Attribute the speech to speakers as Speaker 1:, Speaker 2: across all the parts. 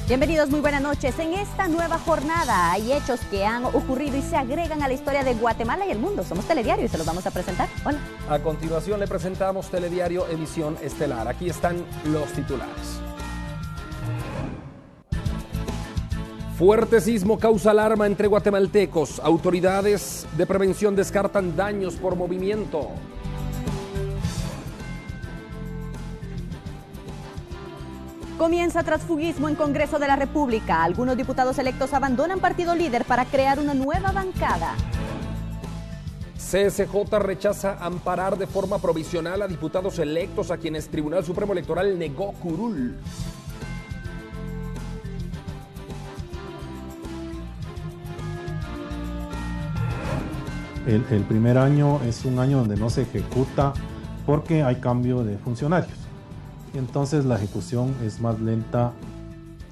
Speaker 1: Bienvenidos, muy buenas noches. En esta nueva jornada hay hechos que han ocurrido y se agregan a la historia de Guatemala y el mundo. Somos Telediario y se los vamos a presentar. Hola.
Speaker 2: A continuación le presentamos Telediario Edición Estelar. Aquí están los titulares. Fuerte sismo causa alarma entre guatemaltecos. Autoridades de prevención descartan daños por movimiento.
Speaker 1: Comienza transfugismo en Congreso de la República. Algunos diputados electos abandonan partido líder para crear una nueva bancada.
Speaker 2: CSJ rechaza amparar de forma provisional a diputados electos a quienes Tribunal Supremo Electoral negó curul.
Speaker 3: El primer año es un año donde no se ejecuta porque hay cambio de funcionarios. Y entonces la ejecución es más lenta.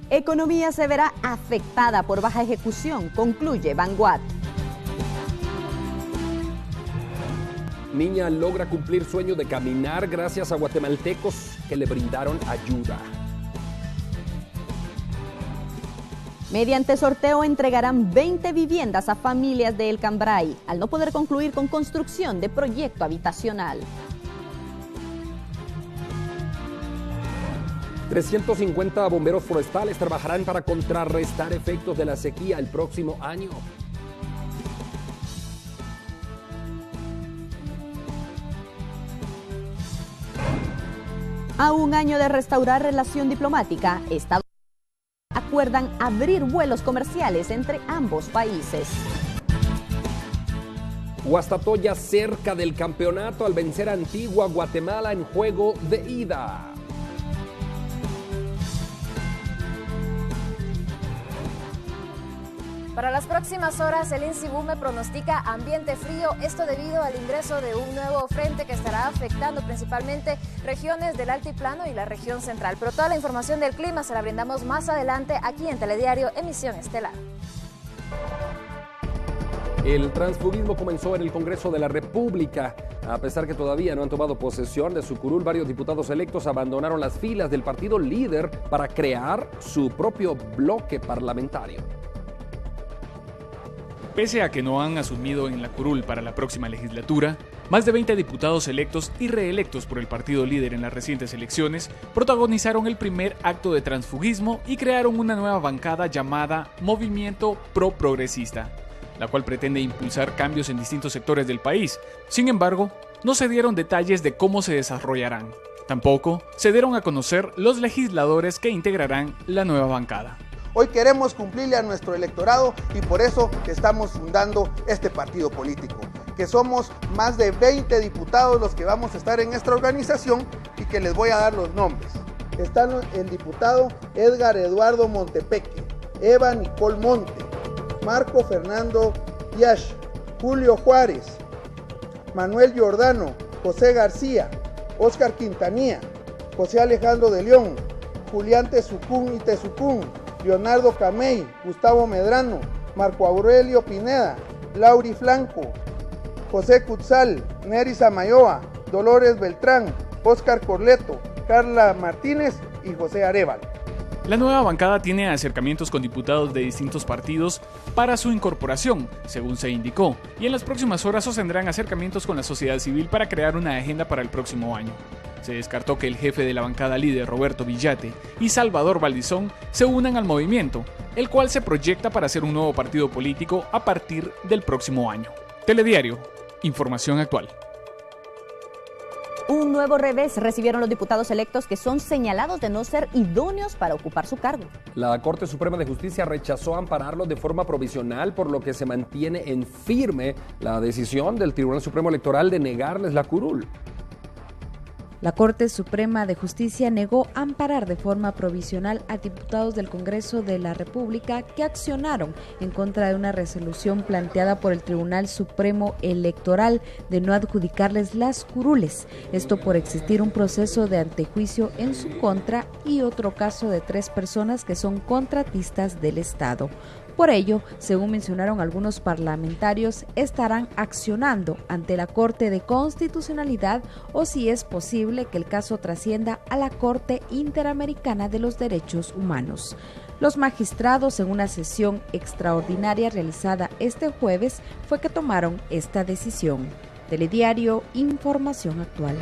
Speaker 1: Economía se verá afectada por baja ejecución, concluye Vanguard.
Speaker 2: Niña logra cumplir sueño de caminar gracias a guatemaltecos que le brindaron ayuda.
Speaker 1: Mediante sorteo entregarán 20 viviendas a familias de El Cambray, al no poder concluir con construcción de proyecto habitacional.
Speaker 2: 350 bomberos forestales trabajarán para contrarrestar efectos de la sequía el próximo año.
Speaker 1: A un año de restaurar relación diplomática, Estados Unidos acuerdan abrir vuelos comerciales entre ambos países.
Speaker 2: Guastatoya cerca del campeonato al vencer a Antigua Guatemala en juego de ida.
Speaker 4: Para las próximas horas, el INSIBUME pronostica ambiente frío, esto debido al ingreso de un nuevo frente que estará afectando principalmente regiones del altiplano y la región central. Pero toda la información del clima se la brindamos más adelante aquí en Telediario Emisión Estelar.
Speaker 2: El transfugismo comenzó en el Congreso de la República. A pesar que todavía no han tomado posesión de su curul, varios diputados electos abandonaron las filas del partido líder para crear su propio bloque parlamentario.
Speaker 5: Pese a que no han asumido en la curul para la próxima legislatura, más de 20 diputados electos y reelectos por el partido líder en las recientes elecciones protagonizaron el primer acto de transfugismo y crearon una nueva bancada llamada Movimiento Pro Progresista, la cual pretende impulsar cambios en distintos sectores del país. Sin embargo, no se dieron detalles de cómo se desarrollarán. Tampoco se dieron a conocer los legisladores que integrarán la nueva bancada.
Speaker 6: Hoy queremos cumplirle a nuestro electorado y por eso estamos fundando este partido político, que somos más de 20 diputados los que vamos a estar en esta organización y que les voy a dar los nombres. Están el diputado Edgar Eduardo Montepeque, Eva Nicole Monte, Marco Fernando Yash, Julio Juárez, Manuel Giordano, José García, Óscar Quintanilla, José Alejandro de León, Julián Tezucún y Tezucún, Leonardo Camey, Gustavo Medrano, Marco Aurelio Pineda, Lauri Flanco, José Cutzal, Nery Samayoa, Dolores Beltrán, Óscar Corleto, Carla Martínez y José Arevalo.
Speaker 5: La nueva bancada tiene acercamientos con diputados de distintos partidos para su incorporación, según se indicó, y en las próximas horas sostendrán acercamientos con la sociedad civil para crear una agenda para el próximo año. Se descartó que el jefe de la bancada líder, Roberto Villate, y Salvador Valdizón se unan al movimiento, el cual se proyecta para ser un nuevo partido político a partir del próximo año. Telediario, información actual.
Speaker 1: Un nuevo revés recibieron los diputados electos que son señalados de no ser idóneos para ocupar su cargo.
Speaker 2: La Corte Suprema de Justicia rechazó ampararlos de forma provisional, por lo que se mantiene en firme la decisión del Tribunal Supremo Electoral de negarles la curul.
Speaker 7: La Corte Suprema de Justicia negó amparar de forma provisional a diputados del Congreso de la República que accionaron en contra de una resolución planteada por el Tribunal Supremo Electoral de no adjudicarles las curules. Esto por existir un proceso de antejuicio en su contra y otro caso de 3 personas que son contratistas del Estado. Por ello, según mencionaron algunos parlamentarios, estarán accionando ante la Corte de Constitucionalidad o, si es posible, que el caso trascienda a la Corte Interamericana de los Derechos Humanos. Los magistrados, en una sesión extraordinaria realizada este jueves, fue que tomaron esta decisión. Telediario, información actual.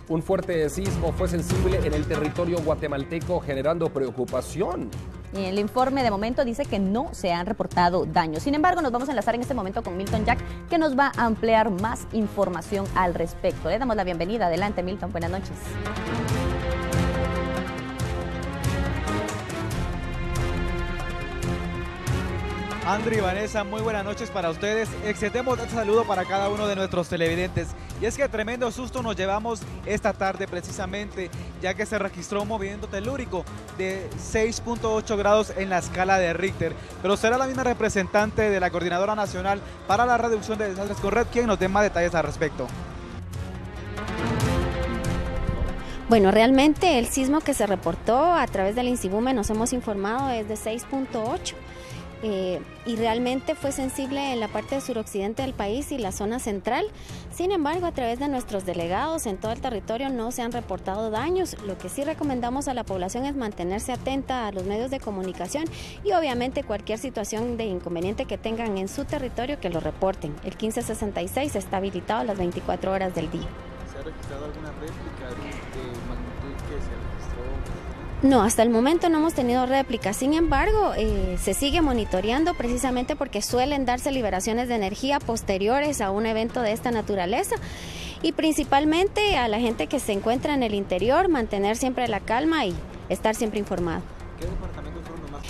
Speaker 2: Un fuerte sismo fue sensible en el territorio guatemalteco, generando preocupación.
Speaker 1: Y el informe de momento dice que no se han reportado daños. Sin embargo, nos vamos a enlazar en este momento con Milton Jack, que nos va a ampliar más información al respecto. Le damos la bienvenida. Adelante, Milton. Buenas noches.
Speaker 8: Andri y Vanessa, muy buenas noches para ustedes. Extendemos este saludo para cada uno de nuestros televidentes. Y es que tremendo susto nos llevamos esta tarde precisamente, ya que se registró un movimiento telúrico de 6.8 grados en la escala de Richter. Pero será la misma representante de la Coordinadora Nacional para la Reducción de Desastres Corred quien nos dé más detalles al respecto.
Speaker 9: Bueno, realmente el sismo que se reportó a través del INSIBUME, nos hemos informado, es de 6.8. Y realmente fue sensible en la parte suroccidente del país y la zona central. Sin embargo, a través de nuestros delegados en todo el territorio no se han reportado daños. Lo que sí recomendamos a la población es mantenerse atenta a los medios de comunicación y obviamente cualquier situación de inconveniente que tengan en su territorio que lo reporten. El 1566 está habilitado a las 24 horas del día.
Speaker 8: ¿Se ha registrado alguna réplica de magnitud que se registró?
Speaker 9: No, hasta el momento no hemos tenido réplicas. Sin embargo, se sigue monitoreando precisamente porque suelen darse liberaciones de energía posteriores a un evento de esta naturaleza. Y principalmente a la gente que se encuentra en el interior, mantener siempre la calma y estar siempre informado.
Speaker 8: ¿Qué departamentos fueron los más?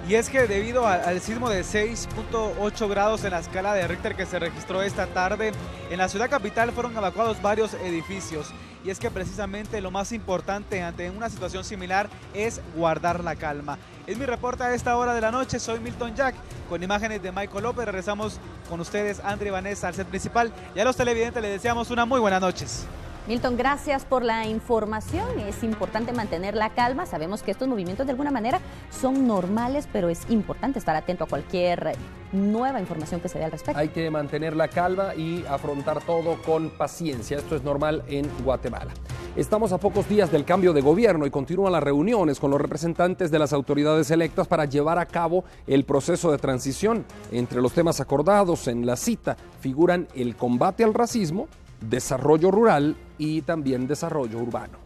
Speaker 8: Y es que debido al sismo de 6.8 grados en la escala de Richter que se registró esta tarde, en la ciudad capital fueron evacuados varios edificios. Y es que precisamente lo más importante ante una situación similar es guardar la calma. Es mi reporte a esta hora de la noche, soy Milton Jack, con imágenes de Michael López. Regresamos con ustedes, André y Vanessa, al set principal. Y a los televidentes les deseamos una muy buenas noches.
Speaker 1: Milton, gracias por la información. Es importante mantener la calma. Sabemos que estos movimientos de alguna manera son normales, pero es importante estar atento a cualquier nueva información que se dé al respecto.
Speaker 2: Hay que mantener la calma y afrontar todo con paciencia. Esto es normal en Guatemala. Estamos a pocos días del cambio de gobierno y continúan las reuniones con los representantes de las autoridades electas para llevar a cabo el proceso de transición. Entre los temas acordados en la cita figuran el combate al racismo, desarrollo rural y también desarrollo urbano.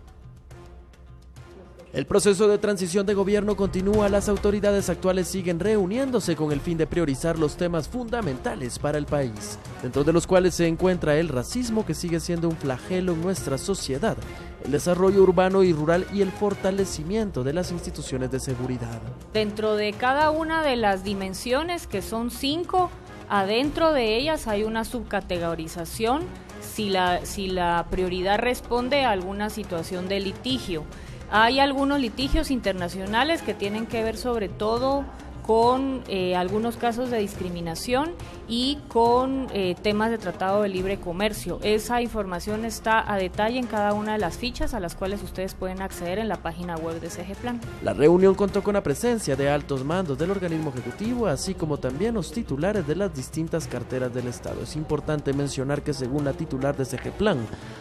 Speaker 10: El proceso de transición de gobierno continúa. Las autoridades actuales siguen reuniéndose con el fin de priorizar los temas fundamentales para el país, dentro de los cuales se encuentra el racismo, que sigue siendo un flagelo en nuestra sociedad, el desarrollo urbano y rural y el fortalecimiento de las instituciones de seguridad.
Speaker 11: Dentro de cada una de las dimensiones, que son 5, adentro de ellas hay una subcategorización si la prioridad responde a alguna situación de litigio. Hay algunos litigios internacionales que tienen que ver sobre todo con algunos casos de discriminación y con temas de tratado de libre comercio. Esa información está a detalle en cada una de las fichas a las cuales ustedes pueden acceder en la página web de CGPlan.
Speaker 10: La reunión contó con la presencia de altos mandos del organismo ejecutivo, así como también los titulares de las distintas carteras del Estado. Es importante mencionar que, según la titular de CGPlan,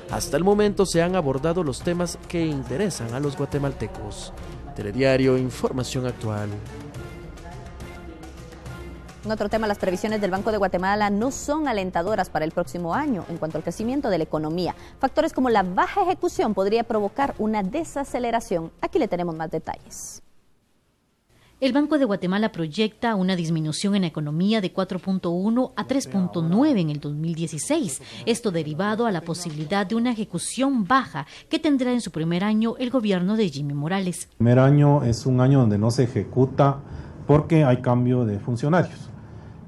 Speaker 10: hasta el momento se han abordado los temas que interesan a los guatemaltecos. Telediario, información actual.
Speaker 1: En otro tema, las previsiones del Banco de Guatemala no son alentadoras para el próximo año en cuanto al crecimiento de la economía. Factores como la baja ejecución podría provocar una desaceleración. Aquí le tenemos más detalles.
Speaker 12: El Banco de Guatemala proyecta una disminución en la economía de 4.1 a 3.9 en el 2016. Esto derivado a la posibilidad de una ejecución baja que tendrá en su primer año el gobierno de Jimmy Morales.
Speaker 3: El primer año es un año donde no se ejecuta porque hay cambio de funcionarios.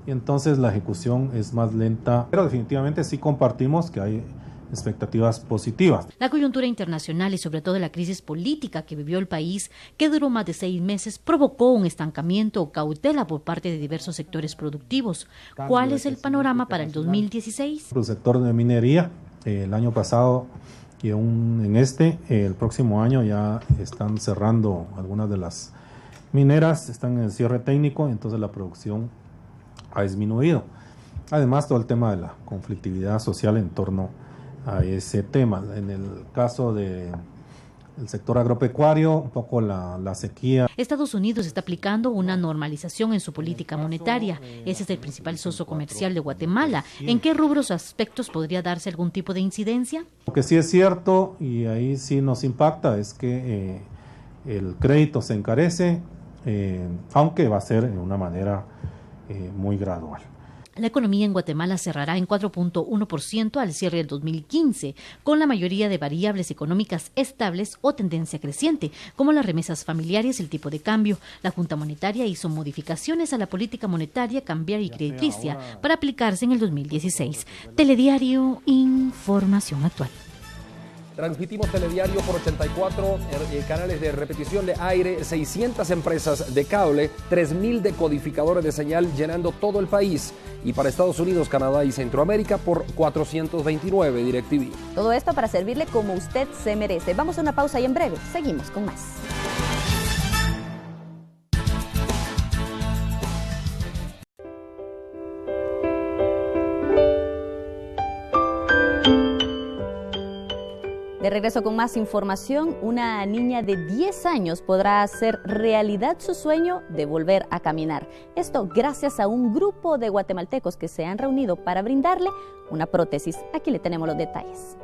Speaker 3: Y entonces la ejecución es más lenta, pero definitivamente sí compartimos que hay expectativas positivas.
Speaker 12: La coyuntura internacional y sobre todo la crisis política que vivió el país, que duró más de 6 meses, provocó un estancamiento o cautela por parte de diversos sectores productivos. ¿Cuál es el panorama para el 2016?
Speaker 3: El sector de minería, el año pasado y el próximo año ya están cerrando algunas de las mineras, están en el cierre técnico, entonces la producción ha disminuido. Además, todo el tema de la conflictividad social en torno a ese tema. En el caso del sector agropecuario, un poco la sequía.
Speaker 12: Estados Unidos está aplicando una normalización en su política monetaria. Ese es el principal socio comercial de Guatemala. ¿En qué rubros o aspectos podría darse algún tipo de incidencia?
Speaker 3: Lo que sí es cierto, y ahí sí nos impacta, es que el crédito se encarece, aunque va a ser de una manera muy gradual.
Speaker 12: La economía en Guatemala cerrará en 4.1% al cierre del 2015, con la mayoría de variables económicas estables o tendencia creciente, como las remesas familiares y el tipo de cambio. La Junta Monetaria hizo modificaciones a la política monetaria, cambiaria y crediticia para aplicarse en el 2016. Telediario, información actual.
Speaker 2: Transmitimos Telediario por 84 canales de repetición de aire, 600 empresas de cable, 3.000 decodificadores de señal llenando todo el país. Y para Estados Unidos, Canadá y Centroamérica por 429 DirecTV.
Speaker 1: Todo esto para servirle como usted se merece. Vamos a una pausa y en breve seguimos con más. De regreso con más información, una niña de 10 años podrá hacer realidad su sueño de volver a caminar. Esto gracias a un grupo de guatemaltecos que se han reunido para brindarle una prótesis. Aquí le tenemos los detalles.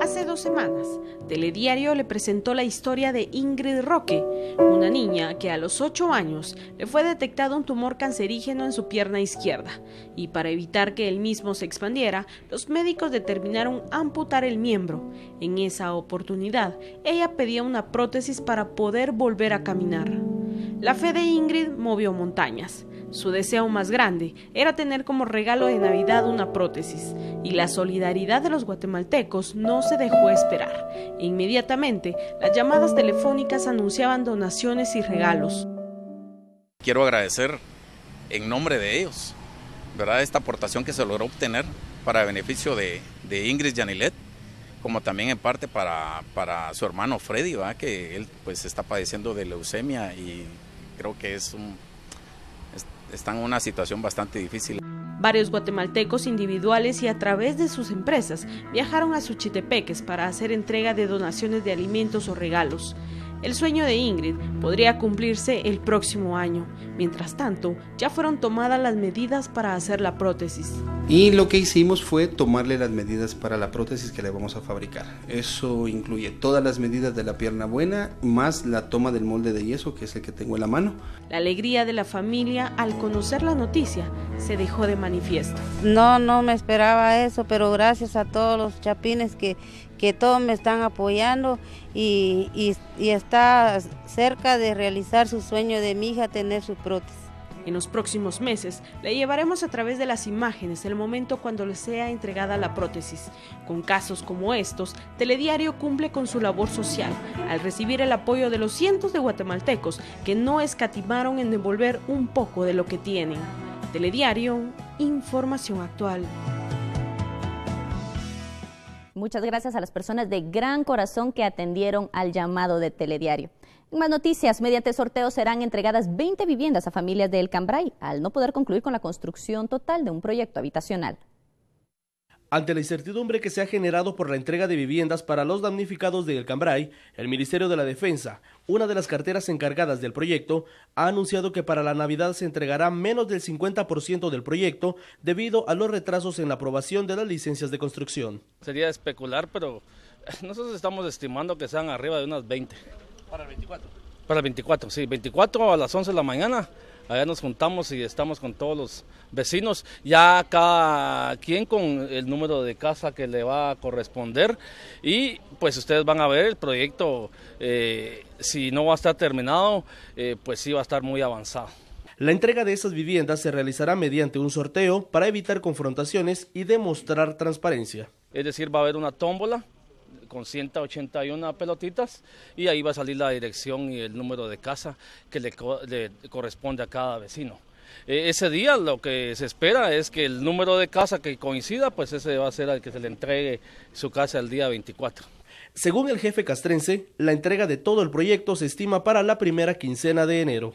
Speaker 13: Hace 2 semanas, Telediario le presentó la historia de Ingrid Roque, una niña que a los 8 años le fue detectado un tumor cancerígeno en su pierna izquierda, y para evitar que el mismo se expandiera, los médicos determinaron amputar el miembro. En esa oportunidad, ella pedía una prótesis para poder volver a caminar. La fe de Ingrid movió montañas. Su deseo más grande era tener como regalo de Navidad una prótesis, y la solidaridad de los guatemaltecos no se dejó esperar. Inmediatamente, las llamadas telefónicas anunciaban donaciones y regalos.
Speaker 14: Quiero agradecer en nombre de ellos, ¿verdad?, esta aportación que se logró obtener para beneficio de Ingrid Yanilet, como también en parte para su hermano Freddy, ¿verdad?, que él pues está padeciendo de leucemia y creo que están en una situación bastante difícil.
Speaker 13: Varios guatemaltecos individuales y a través de sus empresas viajaron a Suchitepeques para hacer entrega de donaciones de alimentos o regalos. El sueño de Ingrid podría cumplirse el próximo año. Mientras tanto, ya fueron tomadas las medidas para hacer la prótesis.
Speaker 15: Y lo que hicimos fue tomarle las medidas para la prótesis que le vamos a fabricar. Eso incluye todas las medidas de la pierna buena, más la toma del molde de yeso, que es el que tengo en la mano.
Speaker 13: La alegría de la familia al conocer la noticia se dejó de manifiesto.
Speaker 16: No me esperaba eso, pero gracias a todos los chapines que todos me están apoyando y está cerca de realizar su sueño de mi hija tener su prótesis.
Speaker 13: En los próximos meses le llevaremos a través de las imágenes el momento cuando le sea entregada la prótesis. Con casos como estos, Telediario cumple con su labor social al recibir el apoyo de los cientos de guatemaltecos que no escatimaron en devolver un poco de lo que tienen. Telediario, información actual.
Speaker 1: Muchas gracias a las personas de gran corazón que atendieron al llamado de Telediario. En más noticias, mediante sorteo serán entregadas 20 viviendas a familias de El Cambray, al no poder concluir con la construcción total de un proyecto habitacional.
Speaker 17: Ante la incertidumbre que se ha generado por la entrega de viviendas para los damnificados de El Cambray, el Ministerio de la Defensa, una de las carteras encargadas del proyecto, ha anunciado que para la Navidad se entregará menos del 50% del proyecto debido a los retrasos en la aprobación de las licencias de construcción.
Speaker 18: Sería especular, pero nosotros estamos estimando que sean arriba de unas 20.
Speaker 17: ¿Para el 24?
Speaker 18: Para el 24, sí, 24 a las 11 de la mañana. Allá nos juntamos y estamos con todos los vecinos, ya cada quien con el número de casa que le va a corresponder, y pues ustedes van a ver el proyecto, si no va a estar terminado, pues sí va a estar muy avanzado.
Speaker 17: La entrega de esas viviendas se realizará mediante un sorteo para evitar confrontaciones y demostrar transparencia.
Speaker 18: Es decir, va a haber una tómbola con 181 pelotitas y ahí va a salir la dirección y el número de casa que le corresponde a cada vecino. ese día lo que se espera es que el número de casa que coincida, pues ese va a ser al que se le entregue su casa el día 24.
Speaker 17: Según el jefe castrense, la entrega de todo el proyecto se estima para la primera quincena de enero.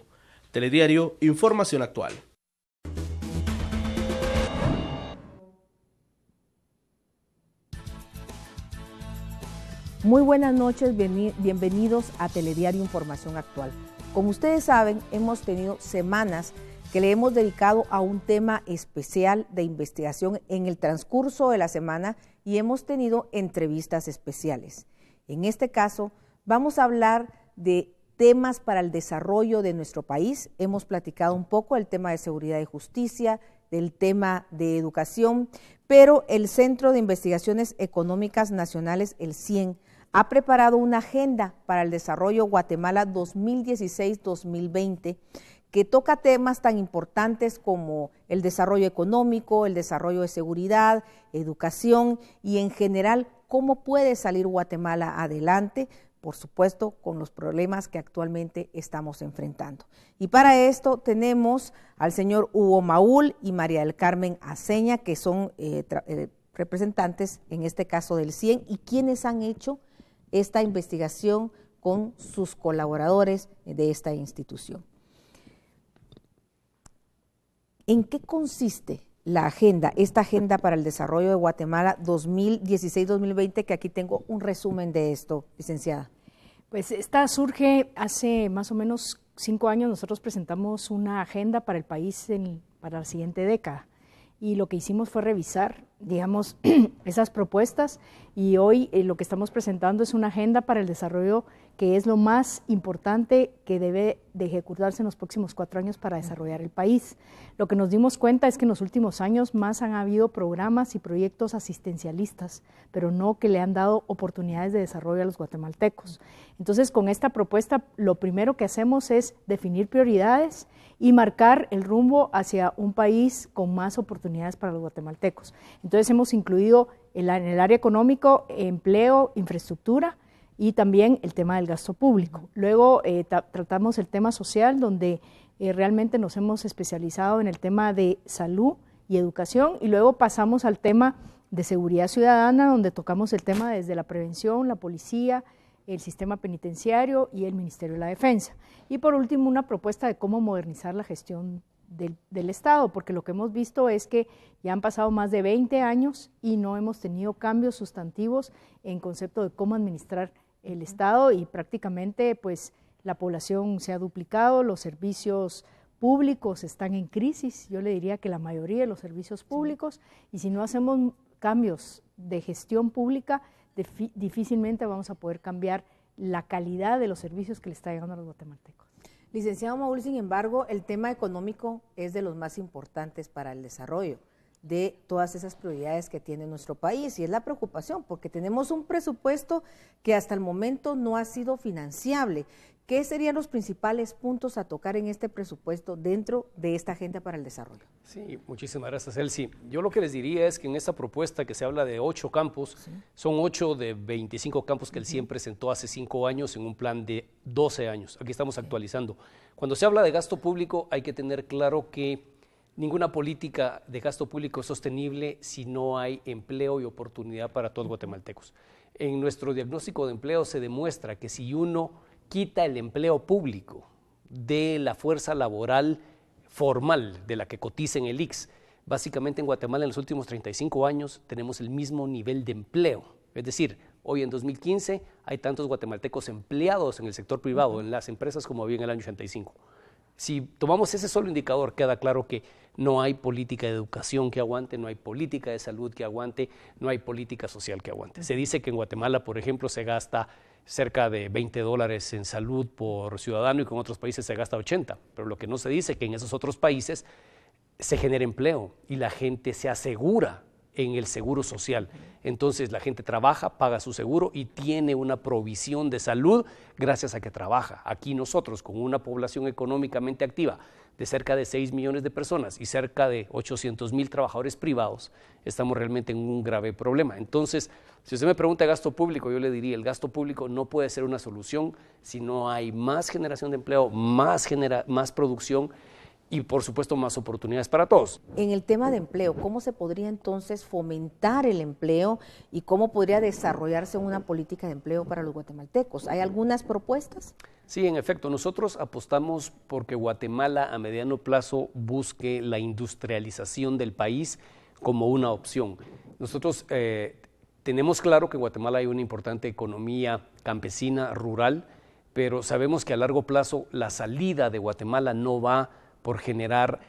Speaker 17: Telediario, información actual.
Speaker 19: Muy buenas noches, bienvenidos a Telediario Información Actual. Como ustedes saben, hemos tenido semanas que le hemos dedicado a un tema especial de investigación en el transcurso de la semana y hemos tenido entrevistas especiales. En este caso, vamos a hablar de temas para el desarrollo de nuestro país. Hemos platicado un poco del tema de seguridad y justicia, del tema de educación, pero el Centro de Investigaciones Económicas Nacionales, el CIEN, ha preparado una agenda para el desarrollo Guatemala 2016-2020 que toca temas tan importantes como el desarrollo económico, el desarrollo de seguridad, educación y en general cómo puede salir Guatemala adelante, por supuesto con los problemas que actualmente estamos enfrentando. Y para esto tenemos al señor Hugo Maúl y María del Carmen Aceña, que son representantes en este caso del CIEN y quienes han hecho esta investigación con sus colaboradores de esta institución. ¿En qué consiste la agenda, esta agenda para el desarrollo de Guatemala 2016-2020, que aquí tengo un resumen de esto, licenciada?
Speaker 20: Pues esta surge hace más o menos 5 años, nosotros presentamos una agenda para el país para la siguiente década. Y lo que hicimos fue revisar, digamos, esas propuestas y hoy lo que estamos presentando es una agenda para el desarrollo que es lo más importante que debe de ejecutarse en los próximos 4 años para desarrollar el país. Lo que nos dimos cuenta es que en los últimos años más han habido programas y proyectos asistencialistas, pero no que le han dado oportunidades de desarrollo a los guatemaltecos. Entonces, con esta propuesta, lo primero que hacemos es definir prioridades y marcar el rumbo hacia un país con más oportunidades para los guatemaltecos. Entonces hemos incluido en el área económico, empleo, infraestructura y también el tema del gasto público. Luego tratamos el tema social, donde realmente nos hemos especializado en el tema de salud y educación, y luego pasamos al tema de seguridad ciudadana, donde tocamos el tema desde la prevención, la policía, el sistema penitenciario y el Ministerio de la Defensa. Y por último, una propuesta de cómo modernizar la gestión del Estado, porque lo que hemos visto es que ya han pasado más de 20 años y no hemos tenido cambios sustantivos en concepto de cómo administrar el Estado y prácticamente pues la población se ha duplicado, los servicios públicos están en crisis, yo le diría que la mayoría de los servicios públicos, y si no hacemos cambios de gestión pública, difícilmente vamos a poder cambiar la calidad de los servicios que le está llegando a los guatemaltecos.
Speaker 19: Licenciado Maúl, sin embargo, el tema económico es de los más importantes para el desarrollo de todas esas prioridades que tiene nuestro país y es la preocupación porque tenemos un presupuesto que hasta el momento no ha sido financiable. ¿Qué serían los principales puntos a tocar en este presupuesto dentro de esta agenda para el desarrollo?
Speaker 21: Sí, muchísimas gracias, Elsie. Yo lo que les diría es que en esta propuesta que se habla de 8 campos, son 8 de 25 campos que el CIEN presentó hace 5 años en un plan de 12 años. Aquí estamos actualizando. Cuando se habla de gasto público hay que tener claro que ninguna política de gasto público es sostenible si no hay empleo y oportunidad para todos los guatemaltecos. En nuestro diagnóstico de empleo se demuestra que si uno quita el empleo público de la fuerza laboral formal de la que cotiza en el ICS, básicamente en Guatemala en los últimos 35 años tenemos el mismo nivel de empleo. Es decir, hoy en 2015 hay tantos guatemaltecos empleados en el sector privado, en las empresas, como había en el año 85. Si tomamos ese solo indicador, queda claro que no hay política de educación que aguante, no hay política de salud que aguante, no hay política social que aguante. Se dice que en Guatemala, por ejemplo, se gasta cerca de $20 en salud por ciudadano y que en otros países se gasta 80, pero lo que no se dice es que en esos otros países se genera empleo y la gente se asegura en el seguro social. Entonces la gente trabaja, paga su seguro y tiene una provisión de salud gracias a que trabaja. Aquí nosotros, con una población económicamente activa de cerca de 6 millones de personas y cerca de 800,000 trabajadores privados, estamos realmente en un grave problema. Entonces, si usted me pregunta de gasto público, yo le diría, el gasto público no puede ser una solución si no hay más generación de empleo, más producción y por supuesto más oportunidades para todos.
Speaker 19: En el tema de empleo, ¿cómo se podría entonces fomentar el empleo y cómo podría desarrollarse una política de empleo para los guatemaltecos? ¿Hay algunas propuestas?
Speaker 21: Sí, en efecto, nosotros apostamos porque Guatemala a mediano plazo busque la industrialización del país como una opción. Nosotros tenemos claro que en Guatemala hay una importante economía campesina, rural, pero sabemos que a largo plazo la salida de Guatemala no va por generar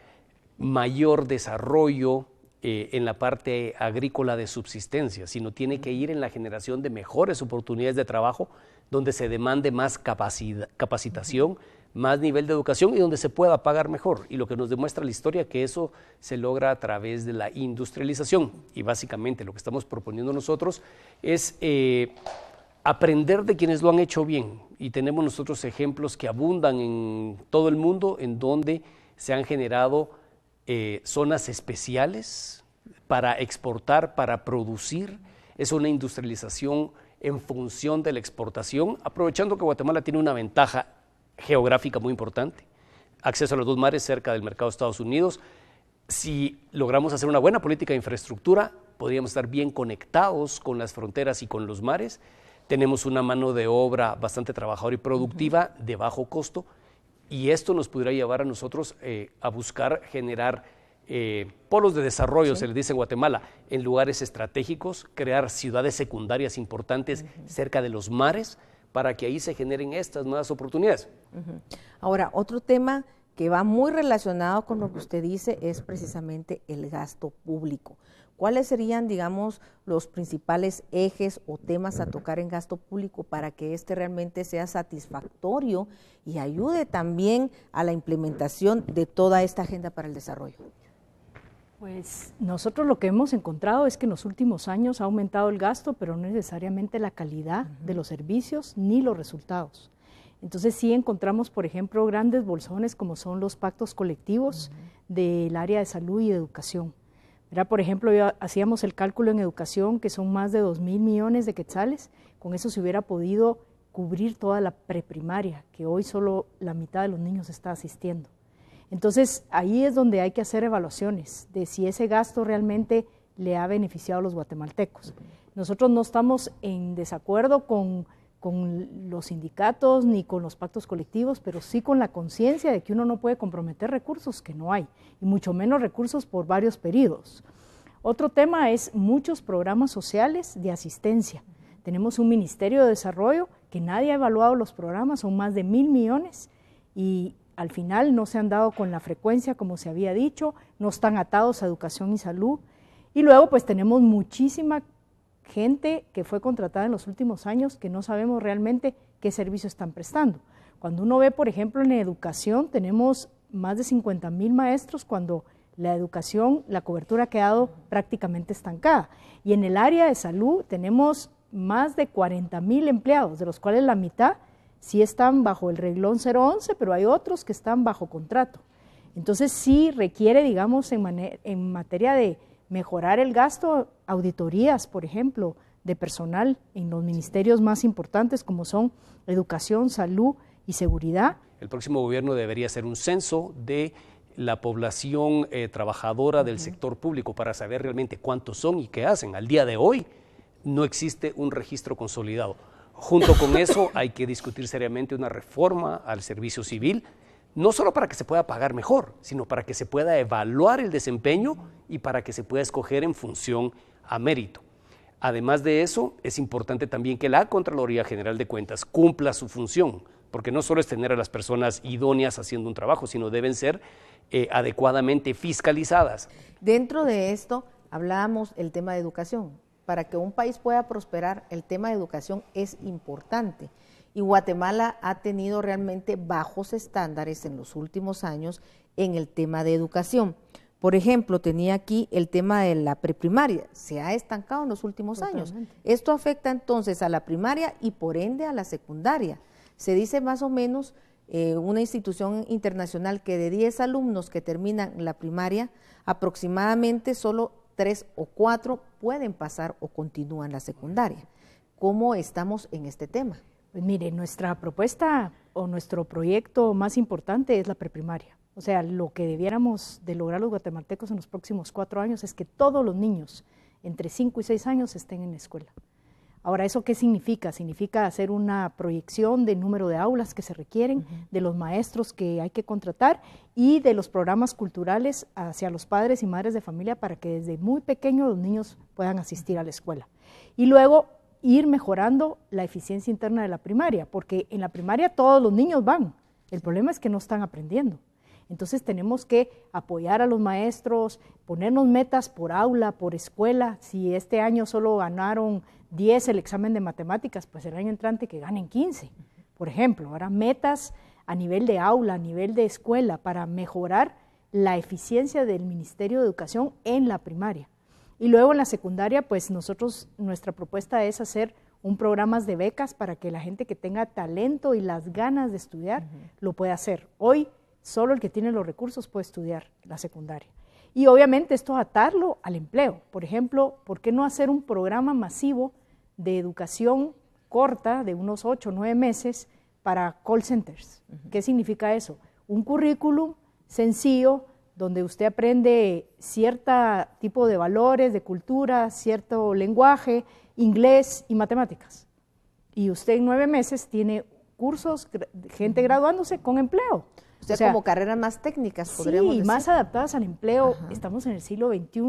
Speaker 21: mayor desarrollo en la parte agrícola de subsistencia, sino tiene que ir en la generación de mejores oportunidades de trabajo, donde se demande más capacitación, más nivel de educación y donde se pueda pagar mejor. Y lo que nos demuestra la historia que eso se logra a través de la industrialización. Y básicamente lo que estamos proponiendo nosotros es aprender de quienes lo han hecho bien. Y tenemos nosotros ejemplos que abundan en todo el mundo en donde se han generado zonas especiales para exportar, para producir. Es una industrialización en función de la exportación, aprovechando que Guatemala tiene una ventaja geográfica muy importante, acceso a los 2 mares cerca del mercado de Estados Unidos. Si logramos hacer una buena política de infraestructura, podríamos estar bien conectados con las fronteras y con los mares. Tenemos una mano de obra bastante trabajadora y productiva de bajo costo, y esto nos pudiera llevar a nosotros a buscar generar polos de desarrollo, se les dice en Guatemala, en lugares estratégicos, crear ciudades secundarias importantes cerca de los mares, para que ahí se generen estas nuevas oportunidades.
Speaker 19: Ahora, otro tema que va muy relacionado con lo que usted dice es precisamente el gasto público. ¿Cuáles serían, digamos, los principales ejes o temas a tocar en gasto público para que este realmente sea satisfactorio y ayude también a la implementación de toda esta agenda para el desarrollo?
Speaker 20: Pues nosotros lo que hemos encontrado es que en los últimos años ha aumentado el gasto, pero no necesariamente la calidad de los servicios ni los resultados. Entonces sí encontramos, por ejemplo, grandes bolsones como son los pactos colectivos del área de salud y de educación. Por ejemplo, hacíamos el cálculo en educación que son más de 2.000 millones de quetzales, con eso se hubiera podido cubrir toda la preprimaria, que hoy solo la mitad de los niños está asistiendo. Entonces, ahí es donde hay que hacer evaluaciones de si ese gasto realmente le ha beneficiado a los guatemaltecos. Nosotros no estamos en desacuerdo con los sindicatos ni con los pactos colectivos, pero sí con la conciencia de que uno no puede comprometer recursos que no hay, y mucho menos recursos por varios periodos. Otro tema es muchos programas sociales de asistencia. Tenemos un Ministerio de Desarrollo que nadie ha evaluado los programas, son más de 1.000 millones, y al final no se han dado con la frecuencia como se había dicho, no están atados a educación y salud. Y luego pues tenemos muchísima gente que fue contratada en los últimos años que no sabemos realmente qué servicio están prestando. Cuando uno ve, por ejemplo, en educación tenemos más de 50.000 maestros cuando la educación, la cobertura ha quedado prácticamente estancada. Y en el área de salud tenemos más de 40.000 empleados, de los cuales la mitad sí están bajo el reglón 011, pero hay otros que están bajo contrato. Entonces sí requiere, digamos, en materia de mejorar el gasto, auditorías, por ejemplo, de personal en los ministerios más importantes como son educación, salud y seguridad.
Speaker 21: El próximo gobierno debería hacer un censo de la población trabajadora del sector público para saber realmente cuántos son y qué hacen. Al día de hoy no existe un registro consolidado. Junto con eso hay que discutir seriamente una reforma al servicio civil, no solo para que se pueda pagar mejor, sino para que se pueda evaluar el desempeño y para que se pueda escoger en función a mérito. Además de eso, es importante también que la Contraloría General de Cuentas cumpla su función, porque no solo es tener a las personas idóneas haciendo un trabajo, sino deben ser adecuadamente fiscalizadas.
Speaker 19: Dentro de esto hablábamos el tema de educación. Para que un país pueda prosperar, el tema de educación es importante. Y Guatemala ha tenido realmente bajos estándares en los últimos años en el tema de educación. Por ejemplo, tenía aquí el tema de la preprimaria, se ha estancado en los últimos años. Esto afecta entonces a la primaria y por ende a la secundaria. Se dice más o menos una institución internacional que de 10 alumnos que terminan la primaria, aproximadamente solo 3 o 4 pueden pasar o continúan la secundaria. ¿Cómo estamos en este tema?
Speaker 20: Pues mire, nuestra propuesta o nuestro proyecto más importante es la preprimaria. O sea, lo que debiéramos de lograr los guatemaltecos en los próximos 4 años es que todos los niños entre 5 y 6 años estén en la escuela. Ahora, ¿eso qué significa? Significa hacer una proyección del número de aulas que se requieren, de los maestros que hay que contratar y de los programas culturales hacia los padres y madres de familia para que desde muy pequeños los niños puedan asistir a la escuela. Y luego ir mejorando la eficiencia interna de la primaria, porque en la primaria todos los niños van. El problema es que no están aprendiendo. Entonces tenemos que apoyar a los maestros, ponernos metas por aula, por escuela. Si este año solo ganaron 10 el examen de matemáticas, pues el año entrante que ganen 15, por ejemplo. Ahora metas a nivel de aula, a nivel de escuela, para mejorar la eficiencia del Ministerio de Educación en la primaria. Y luego en la secundaria, pues nuestra propuesta es hacer un programa de becas para que la gente que tenga talento y las ganas de estudiar lo pueda hacer. Hoy solo el que tiene los recursos puede estudiar la secundaria. Y obviamente esto atarlo al empleo. Por ejemplo, ¿por qué no hacer un programa masivo de educación corta de unos 8 o 9 meses para call centers? ¿Qué significa eso? Un currículum sencillo donde usted aprende cierto tipo de valores, de cultura, cierto lenguaje, inglés y matemáticas. Y usted en 9 meses tiene cursos, gente graduándose con empleo.
Speaker 19: O sea, como carreras más técnicas, podríamos decir.
Speaker 20: Sí, más adaptadas al empleo. Estamos en el siglo XXI.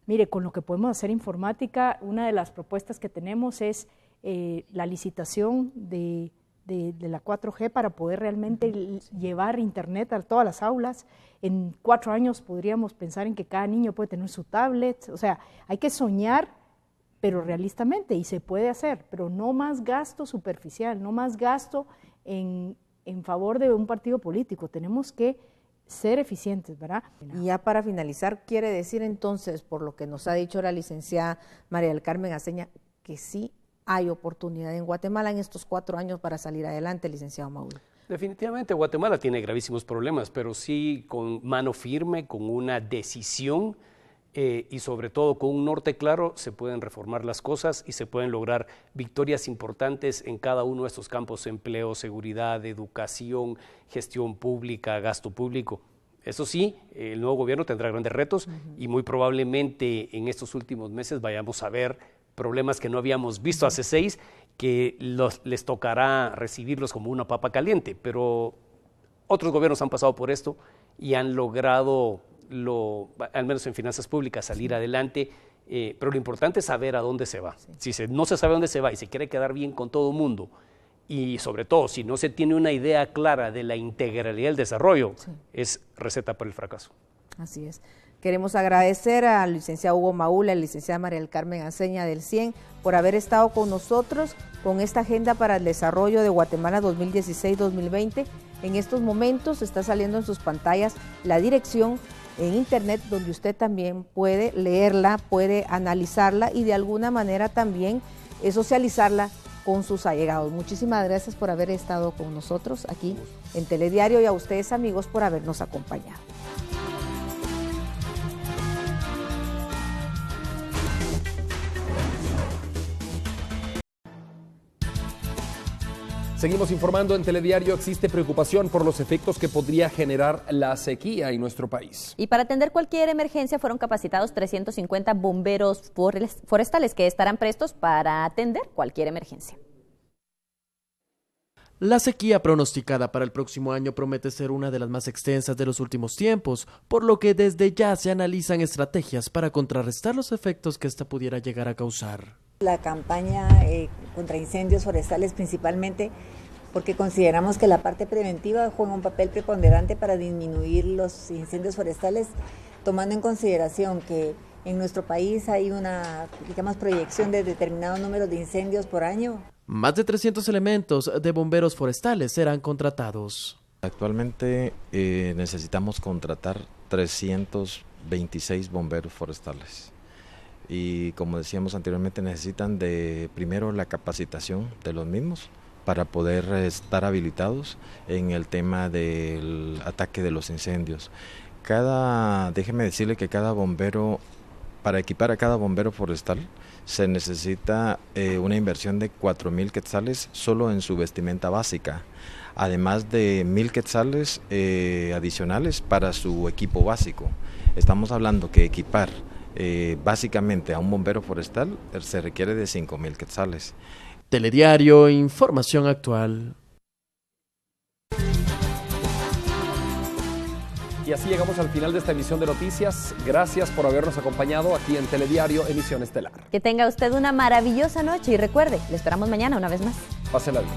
Speaker 20: Mire, con lo que podemos hacer informática, una de las propuestas que tenemos es la licitación de la 4G para poder realmente llevar internet a todas las aulas. En 4 años podríamos pensar en que cada niño puede tener su tablet. O sea, hay que soñar, pero realistamente, y se puede hacer, pero no más gasto superficial, no más gasto en favor de un partido político. Tenemos que ser eficientes, ¿verdad?
Speaker 19: Y ya para finalizar, quiere decir entonces, por lo que nos ha dicho la licenciada María del Carmen Aceña, que sí hay oportunidad en Guatemala en estos 4 años para salir adelante, licenciado Maúl.
Speaker 21: Definitivamente Guatemala tiene gravísimos problemas, pero sí con mano firme, con una decisión y sobre todo con un norte claro se pueden reformar las cosas y se pueden lograr victorias importantes en cada uno de estos campos: empleo, seguridad, educación, gestión pública, gasto público. Eso sí, el nuevo gobierno tendrá grandes retos y muy probablemente en estos últimos meses vayamos a ver problemas que no habíamos visto hace 6, que les tocará recibirlos como una papa caliente, pero otros gobiernos han pasado por esto y han logrado, al menos en finanzas públicas, salir adelante, pero lo importante es saber a dónde se va. Si no se sabe a dónde se va y se quiere quedar bien con todo el mundo, y sobre todo si no se tiene una idea clara de la integralidad del desarrollo, es receta para el fracaso.
Speaker 19: Así es. Queremos agradecer al licenciado Hugo Maúl, a la licenciada María del Carmen Aceña del CIEN por haber estado con nosotros con esta agenda para el desarrollo de Guatemala 2016-2020. En estos momentos está saliendo en sus pantallas la dirección en internet donde usted también puede leerla, puede analizarla y de alguna manera también socializarla con sus allegados. Muchísimas gracias por haber estado con nosotros aquí en Telediario y a ustedes, amigos, por habernos acompañado.
Speaker 2: Seguimos informando en Telediario. Existe preocupación por los efectos que podría generar la sequía en nuestro país.
Speaker 1: Y para atender cualquier emergencia fueron capacitados 350 bomberos forestales que estarán prestos para atender cualquier emergencia.
Speaker 10: La sequía pronosticada para el próximo año promete ser una de las más extensas de los últimos tiempos, por lo que desde ya se analizan estrategias para contrarrestar los efectos que esta pudiera llegar a causar.
Speaker 4: La campaña contra incendios forestales principalmente porque consideramos que la parte preventiva juega un papel preponderante para disminuir los incendios forestales, tomando en consideración que en nuestro país hay una, digamos, proyección de determinado número de incendios por año.
Speaker 10: Más de 300 elementos de bomberos forestales serán contratados.
Speaker 22: Actualmente necesitamos contratar 326 bomberos forestales. Y como decíamos anteriormente, necesitan primero la capacitación de los mismos para poder estar habilitados en el tema del ataque de los incendios. Déjeme decirle que cada bombero, para equipar a cada bombero forestal, se necesita una inversión de 4,000 quetzales solo en su vestimenta básica. además de 1,000 quetzales adicionales para su equipo básico. Estamos hablando que equipar básicamente a un bombero forestal se requiere de 5,000 quetzales.
Speaker 10: Telediario, información actual.
Speaker 2: Y así llegamos al final de esta emisión de noticias. Gracias por habernos acompañado aquí en Telediario, emisión estelar.
Speaker 1: Que tenga usted una maravillosa noche y recuerde, le esperamos mañana una vez más.
Speaker 2: Pásela bien.